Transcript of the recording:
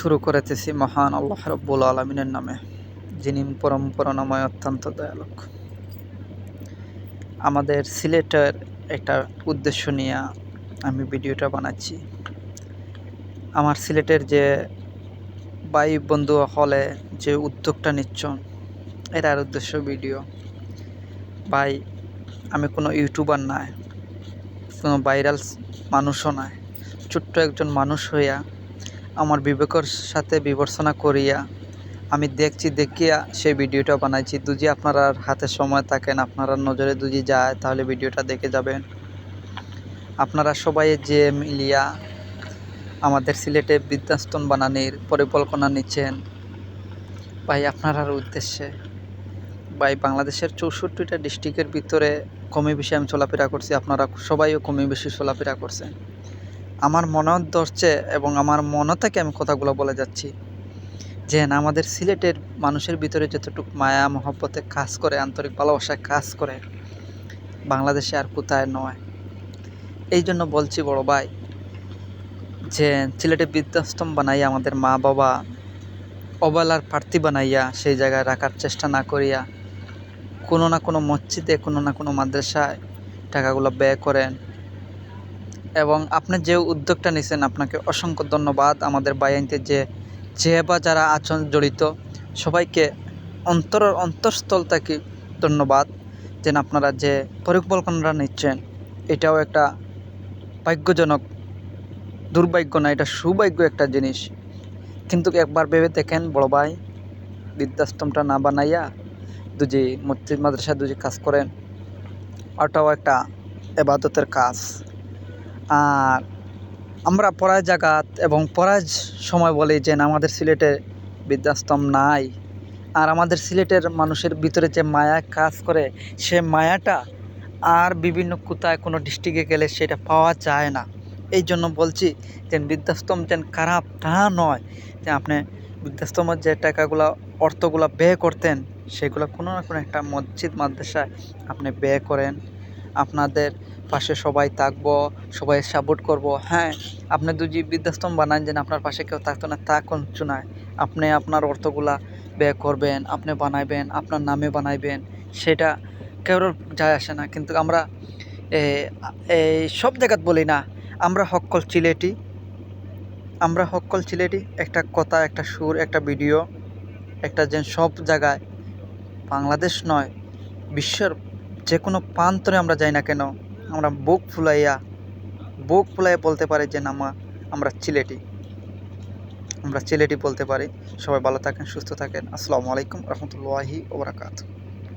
শুরু করিতেছি মহান আল্লাহ রব্বুল আলমিনের নামে, যিনি পরম করুণাময় অত্যন্ত দয়ালু। আমাদের সিলেটের একটা উদ্দেশ্য নিয়ে আমি ভিডিওটা বানাচ্ছি। আমার সিলেটের যে ভাই বন্ধু হলে যে উদ্যোগটা নিচ্ছ, এটার উদ্দেশ্য ভিডিও। ভাই, আমি কোনো ইউটিউবার নয়, কোনো ভাইরাল মানুষও নয়। ছোট্ট একজন মানুষ হইয়া আমার বিবেকের সাথে বিবেচনা করিয়া আমি দেখিয়া সেই ভিডিওটা বানাইছি। যদি আপনারা হাতে সময় থাকেন, আপনারা নজরে যদি যায়, তাহলে ভিডিওটা দেখে যাবেন। আপনারা সবাই যে মিলিয়া আমাদের সিলেটে বৃদ্ধাশ্রম বানানোর পরিকল্পনা নিচ্ছেন ভাই, আপনার উদ্দেশ্যে। ভাই, বাংলাদেশের 64টা ডিস্ট্রিক্টের ভিতরে কমে বেশি আমি চলাফেরা করছি, আপনারা সবাইও কমে বেশি চলাফেরা করছেন। আমার মনেও ধরছে এবং আমার মন থেকে আমি কথাগুলো বলে যাচ্ছি যে আমাদের সিলেটের মানুষের ভিতরে যতটুকু মায়া মহব্বতে কাজ করে, আন্তরিক ভালোবাসায় কাজ করে, বাংলাদেশে আর কোথায় নয়। এই জন্য বলছি বড় ভাই, যে সিলেটে বৃদ্ধাশ্রম বানাইয়া আমাদের মা বাবা অবহেলার প্রার্থী বানাইয়া সেই জায়গায় রাখার চেষ্টা না করিয়া কোনো না কোনো মসজিদে, কোনো না কোনো মাদ্রাসায় টাকাগুলো ব্যয় করেন। এবং আপনি যে উদ্যোগটা নিয়েছেন, আপনাকে অসংখ্য ধন্যবাদ। আমাদের বাইনতে যে বা যারা আছেন জড়িত সবাইকে অন্তঃস্থল থেকে ধন্যবাদ। যেন আপনারা যে পরিকল্পনাটা নিচ্ছেন, এটাও একটা ভাগ্যজনক, দুর্ভাগ্য না, এটা সৌভাগ্য একটা জিনিস। কিন্তু একবার ভেবে দেখেন বড় ভাই, বৃদ্ধাশ্রমটা না বানাইয়া দুজি মসজিদ মাদ্রাসা দুজি কাজ করেন, ওটাও একটা এবাদতের কাজ। আর আমরা পড়ার জায়গাত এবং পড়ার সময় বলি যে আমাদের সিলেটে বৃদ্ধাশ্রম নাই। আর আমাদের সিলেটের মানুষের ভিতরে যে মায়া কাজ করে, সে মায়াটা আর বিভিন্ন কোথায় কোনো ডিস্ট্রিক্টে গেলে সেটা পাওয়া যায় না। এই জন্য বলছি যে বৃদ্ধাশ্রম যেন খারাপ তা নয়, যে আপনি বৃদ্ধাশ্রমের যে টাকাগুলো অর্থগুলো ব্যয় করতেন, সেগুলো কোনো না কোনো একটা মসজিদ মাদ্রাসায় আপনি ব্যয় করেন। আপনাদের পাশে সবাই থাকবো, সবাই সাপোর্ট করব। হ্যাঁ, আপনি যদি বৃদ্ধাশ্রম বানান যেন আপনার পাশে কেউ থাকতো না, তা কিছু নয়। আপনি আপনার অর্থগুলা ব্যয় করবেন, আপনি বানাইবেন, আপনার নামে বানাইবেন, সেটা কেউর যায় আসে না। কিন্তু আমরা এই সব জায়গাত বলি না, আমরা হক্কল চিলেটি একটা কথা, একটা সুর, একটা ভিডিও, একটা যেন সব জায়গায়, বাংলাদেশ নয়, বিশ্বের যে কোনো প্রান্তরে আমরা যাই না কেন, আমরা বুক ফুলাইয়া বলতে পারি যে আমরা চিলেটি বলতে পারি। সবাই ভালো থাকেন, সুস্থ থাকেন। আসসালামু আলাইকুম রহমতুল্লাহি ওয়া বারাকাতুহু।